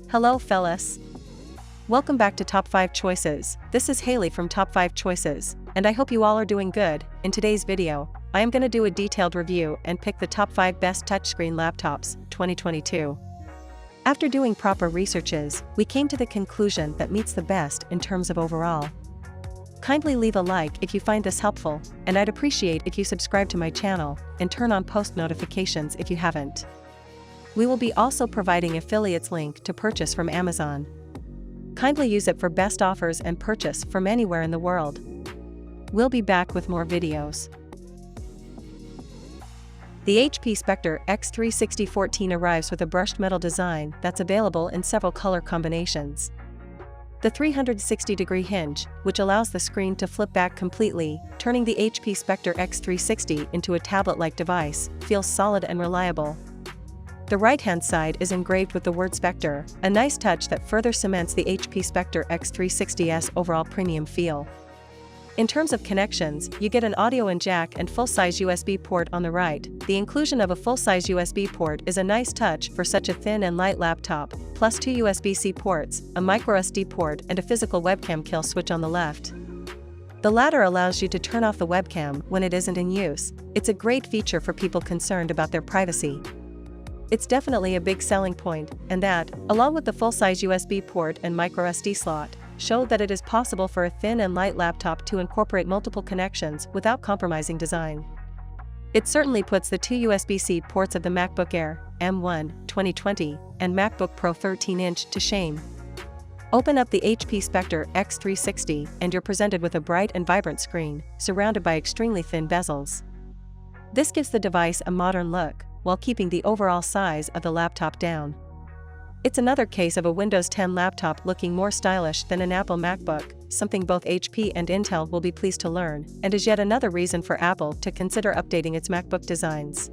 Hello fellas. Welcome back to Top 5 Choices. This is Haley from Top 5 Choices, and I hope you all are doing good. In today's video, I am going to do a detailed review and pick the top 5 best touchscreen laptops, 2022. After doing proper researches, we came to the conclusion that meets the best in terms of overall. Kindly leave a like if you find this helpful, and I'd appreciate if you subscribe to my channel and turn on post notifications if you haven't. We will be also providing affiliates link to purchase from Amazon. Kindly use it for best offers and purchase from anywhere in the world. We'll be back with more videos. The HP Spectre X360 14 arrives with a brushed metal design that's available in several color combinations. The 360-degree hinge, which allows the screen to flip back completely, turning the HP Spectre X360 into a tablet-like device, feels solid and reliable. The right-hand side is engraved with the word Spectre, a nice touch that further cements the HP Spectre X360's overall premium feel. In terms of connections, you get an audio in jack and full-size USB port on the right. The inclusion of a full-size USB port is a nice touch for such a thin and light laptop, plus 2 USB-C ports, a microSD port and a physical webcam kill switch on the left. The latter allows you to turn off the webcam when it isn't in use. It's a great feature for people concerned about their privacy. It's definitely a big selling point, and that, along with the full-size USB port and microSD slot, show that it is possible for a thin and light laptop to incorporate multiple connections without compromising design. It certainly puts the 2 USB-C ports of the MacBook Air, M1, 2020, and MacBook Pro 13-inch to shame. Open up the HP Spectre X360 and you're presented with a bright and vibrant screen, surrounded by extremely thin bezels. This gives the device a modern look, while keeping the overall size of the laptop down. It's another case of a Windows 10 laptop looking more stylish than an Apple MacBook, something both HP and Intel will be pleased to learn, and is yet another reason for Apple to consider updating its MacBook designs.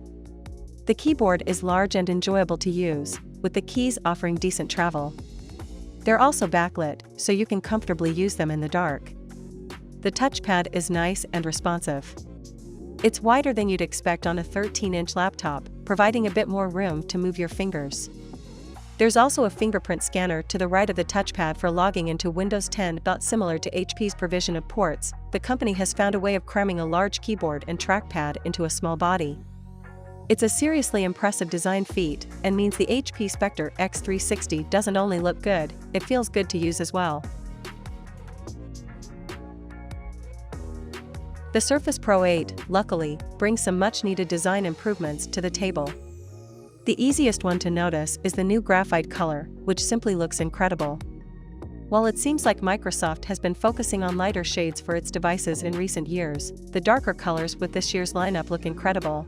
The keyboard is large and enjoyable to use, with the keys offering decent travel. They're also backlit, so you can comfortably use them in the dark. The touchpad is nice and responsive. It's wider than you'd expect on a 13-inch laptop, providing a bit more room to move your fingers. There's also a fingerprint scanner to the right of the touchpad for logging into Windows 10. Similar to HP's provision of ports, the company has found a way of cramming a large keyboard and trackpad into a small body. It's a seriously impressive design feat, and means the HP Spectre X360 doesn't only look good, it feels good to use as well. The Surface Pro 8, luckily, brings some much-needed design improvements to the table. The easiest one to notice is the new graphite color, which simply looks incredible. While it seems like Microsoft has been focusing on lighter shades for its devices in recent years, the darker colors with this year's lineup look incredible.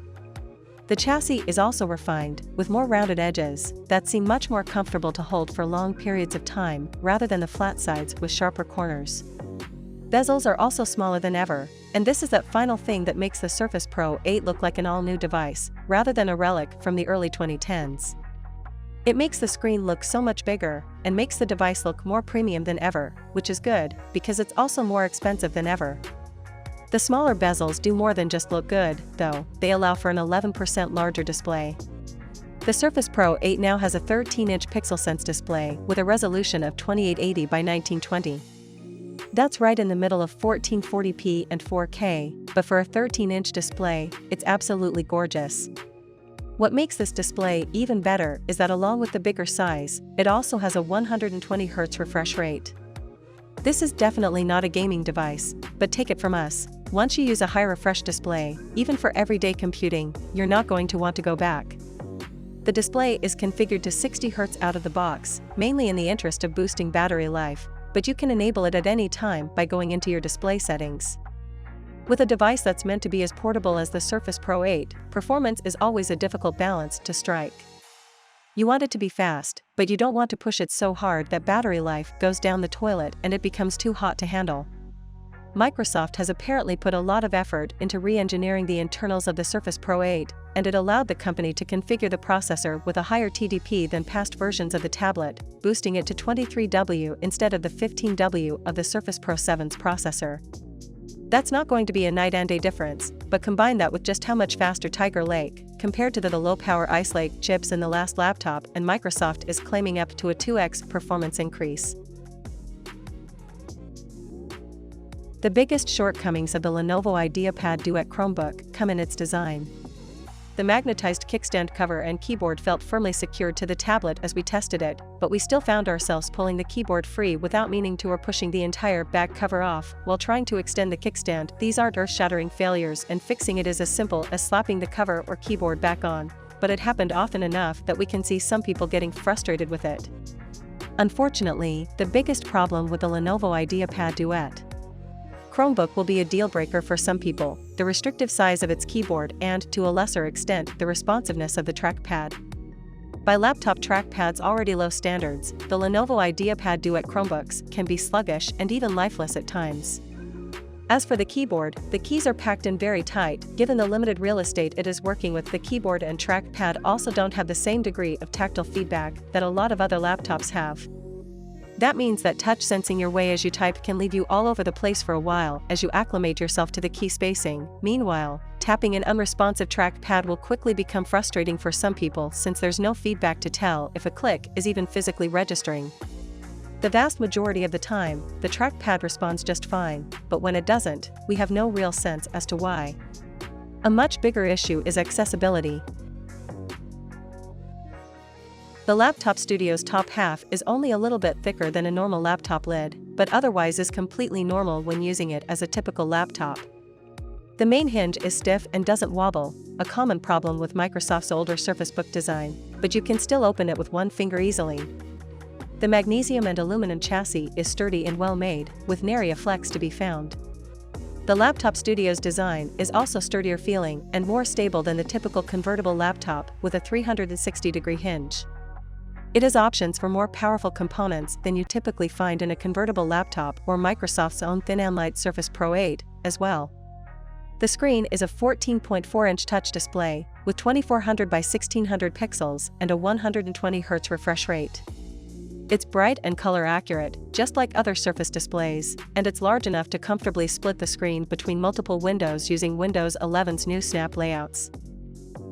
The chassis is also refined, with more rounded edges, that seem much more comfortable to hold for long periods of time, rather than the flat sides with sharper corners. Bezels are also smaller than ever, and this is that final thing that makes the Surface Pro 8 look like an all-new device, rather than a relic from the early 2010s. It makes the screen look so much bigger, and makes the device look more premium than ever, which is good, because it's also more expensive than ever. The smaller bezels do more than just look good, though. They allow for an 11% larger display. The Surface Pro 8 now has a 13-inch PixelSense display with a resolution of 2880 by 1920. That's right in the middle of 1440p and 4K, but for a 13-inch display, it's absolutely gorgeous. What makes this display even better is that along with the bigger size, it also has a 120Hz refresh rate. This is definitely not a gaming device, but take it from us, once you use a high refresh display, even for everyday computing, you're not going to want to go back. The display is configured to 60Hz out of the box, mainly in the interest of boosting battery life, but you can enable it at any time by going into your display settings. With a device that's meant to be as portable as the Surface Pro 8, performance is always a difficult balance to strike. You want it to be fast, but you don't want to push it so hard that battery life goes down the toilet and it becomes too hot to handle. Microsoft has apparently put a lot of effort into re-engineering the internals of the Surface Pro 8, and it allowed the company to configure the processor with a higher TDP than past versions of the tablet, boosting it to 23W instead of the 15W of the Surface Pro 7's processor. That's not going to be a night and day difference, but combine that with just how much faster Tiger Lake, compared to the low-power Ice Lake chips in the last laptop, and Microsoft is claiming up to a 2x performance increase. The biggest shortcomings of the Lenovo IDEAPAD DUET Chromebook come in its design. The magnetized kickstand cover and keyboard felt firmly secured to the tablet as we tested it, but we still found ourselves pulling the keyboard free without meaning to or pushing the entire back cover off while trying to extend the kickstand. These aren't earth-shattering failures, and fixing it is as simple as slapping the cover or keyboard back on, but it happened often enough that we can see some people getting frustrated with it. Unfortunately, the biggest problem with the Lenovo IDEAPAD DUET Chromebook will be a deal-breaker for some people: the restrictive size of its keyboard and, to a lesser extent, the responsiveness of the trackpad. By laptop trackpads' already low standards, the Lenovo IDEAPAD DUET Chromebooks can be sluggish and even lifeless at times. As for the keyboard, the keys are packed in very tight. Given the limited real estate it is working with, the keyboard and trackpad also don't have the same degree of tactile feedback that a lot of other laptops have. That means that touch sensing your way as you type can leave you all over the place for a while as you acclimate yourself to the key spacing. Meanwhile, tapping an unresponsive trackpad will quickly become frustrating for some people since there's no feedback to tell if a click is even physically registering. The vast majority of the time, the trackpad responds just fine, but when it doesn't, we have no real sense as to why. A much bigger issue is accessibility. The laptop studio's top half is only a little bit thicker than a normal laptop lid, but otherwise is completely normal when using it as a typical laptop. The main hinge is stiff and doesn't wobble, a common problem with Microsoft's older Surface Book design, but you can still open it with one finger easily. The magnesium and aluminum chassis is sturdy and well made, with nary a flex to be found. The laptop studio's design is also sturdier feeling and more stable than the typical convertible laptop with a 360-degree hinge. It has options for more powerful components than you typically find in a convertible laptop or Microsoft's own thin and light Surface Pro 8, as well. The screen is a 14.4-inch touch display, with 2400 by 1600 pixels and a 120 Hz refresh rate. It's bright and color accurate, just like other Surface displays, and it's large enough to comfortably split the screen between multiple windows using Windows 11's new Snap layouts.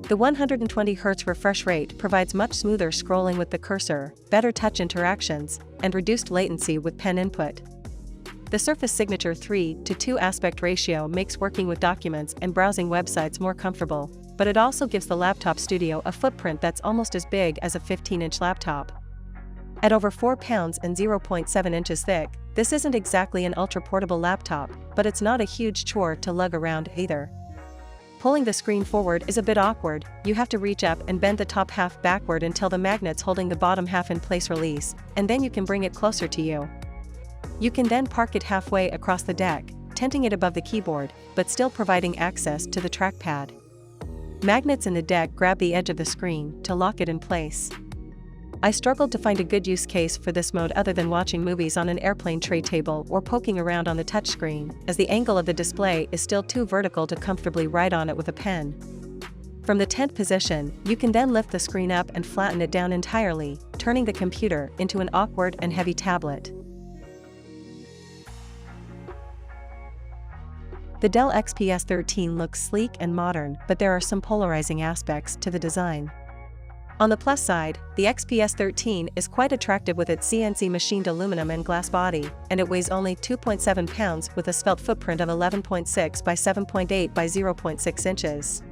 The 120 Hz refresh rate provides much smoother scrolling with the cursor, better touch interactions, and reduced latency with pen input. The Surface Signature 3:2 aspect ratio makes working with documents and browsing websites more comfortable, but it also gives the laptop studio a footprint that's almost as big as a 15-inch laptop. At over 4 pounds and 0.7 inches thick, this isn't exactly an ultra-portable laptop, but it's not a huge chore to lug around either. Pulling the screen forward is a bit awkward. You have to reach up and bend the top half backward until the magnets holding the bottom half in place release, and then you can bring it closer to you. You can then park it halfway across the deck, tenting it above the keyboard, but still providing access to the trackpad. Magnets in the deck grab the edge of the screen to lock it in place. I struggled to find a good use case for this mode other than watching movies on an airplane tray table or poking around on the touchscreen, as the angle of the display is still too vertical to comfortably write on it with a pen. From the tent position, you can then lift the screen up and flatten it down entirely, turning the computer into an awkward and heavy tablet. The Dell XPS 13 looks sleek and modern, but there are some polarizing aspects to the design. On the plus side, the XPS 13 is quite attractive with its CNC machined aluminum and glass body, and it weighs only 2.7 pounds with a svelte footprint of 11.6 by 7.8 by 0.6 inches.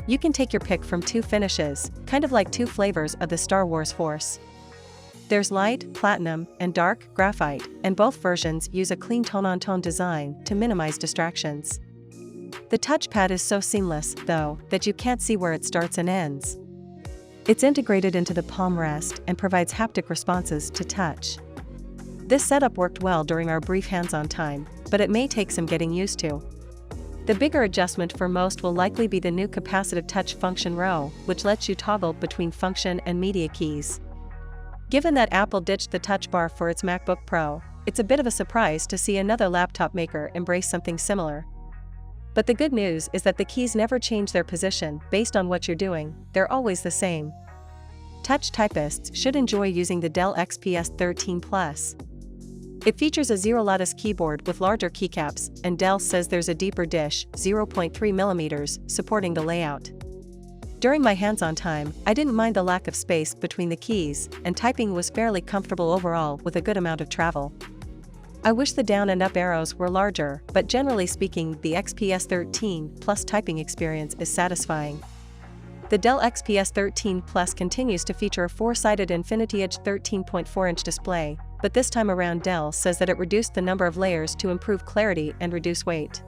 You can take your pick from two finishes, kind of like two flavors of the Star Wars Force. There's light, platinum, and dark, graphite, and both versions use a clean tone-on-tone design to minimize distractions. The touchpad is so seamless, though, that you can't see where it starts and ends. It's integrated into the palm rest and provides haptic responses to touch. This setup worked well during our brief hands-on time, but it may take some getting used to. The bigger adjustment for most will likely be the new capacitive touch function row, which lets you toggle between function and media keys. Given that Apple ditched the touch bar for its MacBook Pro, it's a bit of a surprise to see another laptop maker embrace something similar. But the good news is that the keys never change their position based on what you're doing, they're always the same. Touch typists should enjoy using the Dell XPS 13 Plus. It features a zero lattice keyboard with larger keycaps, and Dell says there's a deeper dish, 0.3mm, supporting the layout. During my hands-on time, I didn't mind the lack of space between the keys, and typing was fairly comfortable overall with a good amount of travel. I wish the down and up arrows were larger, but generally speaking, the XPS 13 Plus typing experience is satisfying. The Dell XPS 13 Plus continues to feature a 4-sided Infinity Edge 13.4-inch display, but this time around Dell says that it reduced the number of layers to improve clarity and reduce weight.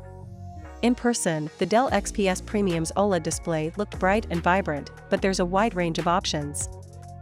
In person, the Dell XPS Premium's OLED display looked bright and vibrant, but there's a wide range of options.